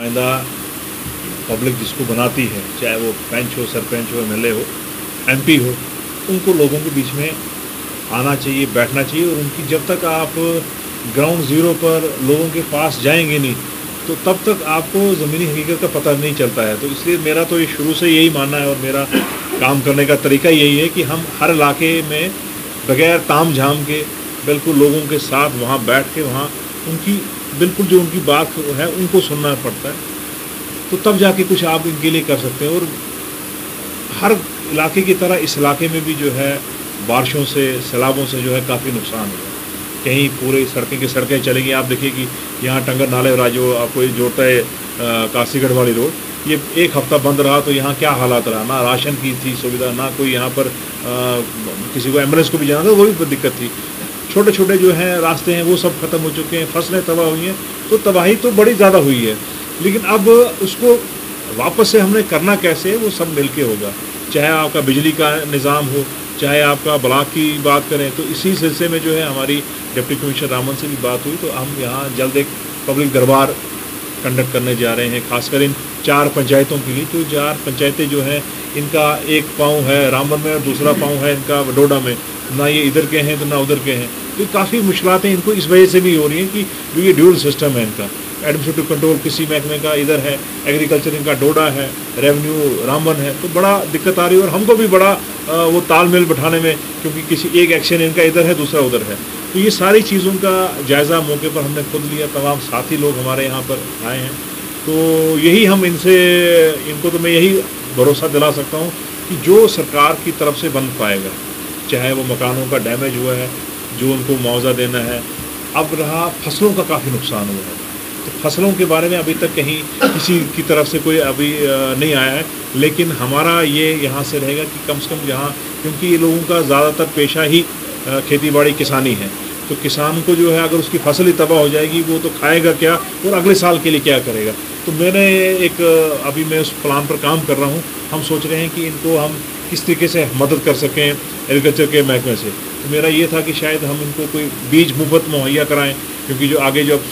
नुमाइंदा पब्लिक जिसको बनाती है, चाहे वो पंच हो, सरपंच हो, एमएलए हो, एमपी हो, उनको लोगों के बीच में आना चाहिए, बैठना चाहिए। और उनकी जब तक आप ग्राउंड ज़ीरो पर लोगों के पास जाएंगे नहीं, तो तब तक आपको ज़मीनी हकीकत का पता नहीं चलता है। तो इसलिए मेरा तो ये शुरू से यही मानना है और मेरा काम करने का तरीका यही है कि हम हर इलाके में बग़ैर ताम झाम के बिल्कुल लोगों के साथ वहाँ बैठ के वहाँ उनकी बिल्कुल जो उनकी बात है उनको सुनना पड़ता है, तो तब जाके कुछ आप इनके लिए कर सकते हैं। और हर इलाके की तरह इस इलाके में भी जो है बारिशों से, सैलाबों से जो है काफ़ी नुकसान हुआ। कहीं पूरे सड़कें की सड़कें चलेंगी, आप देखिए कि यहाँ टंगर नाले वाला जो आपको जोड़ता है कासीगढ़ वाली रोड, ये एक हफ़्ता बंद रहा तो यहाँ क्या हालात रहा। ना राशन की थी सुविधा, ना कोई यहाँ पर किसी को एम्बुलेंस को भी जाना था, वो भी दिक्कत थी। छोटे छोटे जो हैं रास्ते हैं वो सब ख़त्म हो चुके हैं, फसलें तबाह हुई हैं, तो तबाही तो बड़ी ज़्यादा हुई है। लेकिन अब उसको वापस से हमने करना कैसे है, वो सब मिल के होगा। चाहे आपका बिजली का निज़ाम हो, चाहे आपका ब्लॉक की बात करें, तो इसी सिलसिले में जो है हमारी डिप्टी कमिश्नर रामन से भी बात हुई, तो हम यहाँ जल्द एक पब्लिक दरबार कंडक्ट करने जा रहे हैं, खासकर इन 4 पंचायतों के लिए। तो 4 पंचायतें जो हैं, इनका एक पाँव है रामबन में और दूसरा पाँव है इनका वडोडा में, ना ये इधर के हैं तो ना उधर के हैं। तो काफ़ी मुश्किलातें इनको इस वजह से भी हो रही हैं कि जो ये ड्यूल सिस्टम है इनका, एडमिनिस्ट्रेटिव कंट्रोल किसी महकमे का इधर है, एग्रीकल्चर इनका डोडा है, रेवेन्यू रामबन है, तो बड़ा दिक्कत आ रही है। और हमको भी बड़ा वो तालमेल बैठाने में, क्योंकि किसी एक एक्शन इनका इधर है, दूसरा उधर है। तो ये सारी चीज़ों का जायज़ा मौके पर हमने खुद लिया, तमाम साथी लोग हमारे यहाँ पर आए हैं। तो यही हम इनको तो मैं यही भरोसा दिला सकता हूँ कि जो सरकार की तरफ से बन पाएगा, चाहे वो मकानों का डैमेज हुआ है, जो उनको मुआवजा देना है। अब रहा फसलों का काफ़ी नुकसान हुआ है, तो फसलों के बारे में अभी तक कहीं किसी की तरफ से कोई अभी नहीं आया है। लेकिन हमारा ये यहाँ से रहेगा कि कम से कम यहाँ, क्योंकि ये लोगों का ज़्यादातर पेशा ही खेती बाड़ी किसानी है, तो किसान को जो है अगर उसकी फसल ही तबाह हो जाएगी, वो तो खाएगा क्या और अगले साल के लिए क्या करेगा। तो मैंने अभी मैं उस प्लान पर काम कर रहा हूँ। हम सोच रहे हैं कि इनको हम किस तरीके से मदद कर सकें एग्रीकल्चर के महकमे से। तो मेरा ये था कि शायद हम इनको कोई बीज मुफ्त मुहैया कराएं, क्योंकि जो आगे जब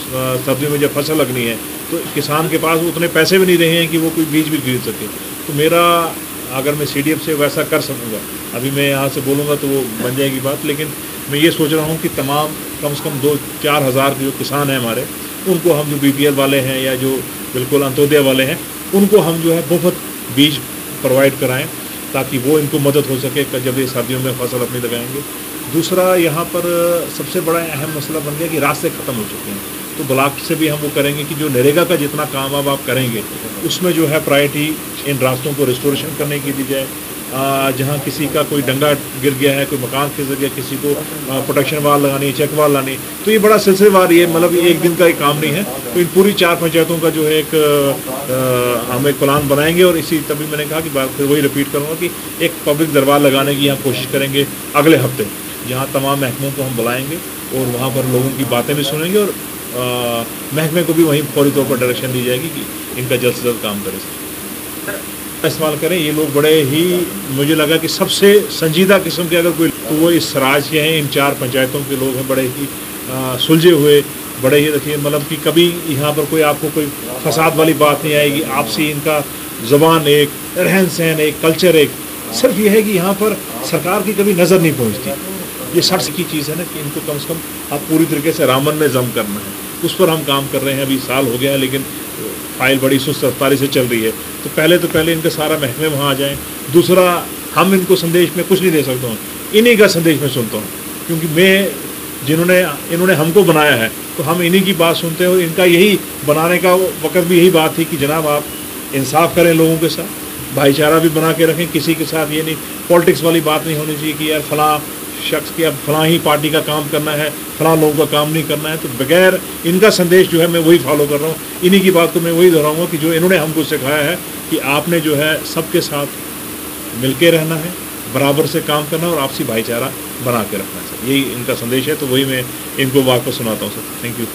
सर्दियों में जब फसल लगनी है, तो किसान के पास उतने पैसे भी नहीं रहे हैं कि वो कोई बीज भी खरीद सके। तो मेरा, अगर मैं CDF से वैसा कर सकूँगा, अभी मैं यहाँ से बोलूँगा तो वो बन जाएगी बात, लेकिन मैं ये सोच रहा हूँ कि तमाम कम से कम 2-4 हज़ार जो किसान हैं हमारे, उनको हम जो BPL वाले हैं या जो बिल्कुल अंत्योदय वाले हैं, उनको हम जो है मुफ्त बीज प्रोवाइड कराएं, ताकि वो इनको मदद हो सके जब ये सर्दियों में फसल अपनी लगाएंगे। दूसरा, यहाँ पर सबसे बड़ा अहम मसला बन गया कि रास्ते ख़त्म हो चुके हैं, तो ब्लॉक से भी हम वो करेंगे कि जो नरेगा का जितना काम अब आप करेंगे, उसमें जो है प्रायोरिटी इन रास्तों को रिस्टोरेशन करने की दी जाए। जहाँ किसी का कोई डंगा गिर गया है, कोई मकान खिसक गया, किसी को प्रोटेक्शन वाल लगानी है, चेक वाल लानी, तो ये बड़ा सिलसिलेवार, ये मतलब एक दिन का एक काम नहीं है। तो इन पूरी 4 पंचायतों का जो है हम एक प्लान बनाएंगे। और तभी मैंने कहा कि फिर वही रिपीट करूँगा कि एक पब्लिक दरबार लगाने की यहाँ कोशिश करेंगे अगले हफ्ते, जहाँ तमाम महकमों को हम बुलाएँगे और वहाँ पर लोगों की बातें भी सुनेंगे, और महकमे को भी वहीं फौरी तौर पर डायरेक्शन दी जाएगी कि इनका जल्द से जल्द काम करें, इस्तेमाल करें। ये लोग बड़े ही, मुझे लगा कि सबसे संजीदा किस्म के अगर कोई, तो वो इस राज्य के हैं, इन 4 पंचायतों के लोग हैं, बड़े ही सुलझे हुए, बड़े ही देखिए, मतलब कि कभी यहाँ पर कोई आपको कोई फसाद वाली बात नहीं आएगी। आपसी इनका ज़बान एक, रहन सहन एक, कल्चर एक। सिर्फ ये है कि यहाँ पर सरकार की कभी नज़र नहीं पहुँचती। ये सच की चीज़ है ना कि इनको कम से कम आप पूरी तरीके से रामबन में जम करना है, उस पर हम काम कर रहे हैं। अभी साल हो गया है, लेकिन फाइल बड़ी सुस्त रफ्तारी से चल रही है। तो पहले इनका सारा महकमे वहाँ आ जाएँ। दूसरा, हम इनको संदेश में कुछ नहीं दे सकता हूँ, इन्हीं का संदेश मैं सुनता हूँ, क्योंकि इन्होंने हमको बनाया है, तो हम इन्हीं की बात सुनते हैं। और इनका यही बनाने का वक्त भी यही बात थी कि जनाब आप इंसाफ करें लोगों के साथ, भाईचारा भी बना के रखें, किसी के साथ ये नहीं पॉलिटिक्स वाली बात नहीं होनी चाहिए कि यार फलां शख्स की अब फलां ही पार्टी का काम करना है, फलां लोगों का काम नहीं करना है। तो बगैर इनका संदेश जो है मैं वही फॉलो कर रहा हूँ। इन्हीं की बात को मैं वही दोहराऊँगा कि जो इन्होंने हमको सिखाया है कि आपने जो है सबके साथ मिलके रहना है, बराबर से काम करना और आपसी भाईचारा बना के रखना है। सर, यही इनका संदेश है, तो वही मैं इनको वापस सुनाता हूँ। Sir, thank you.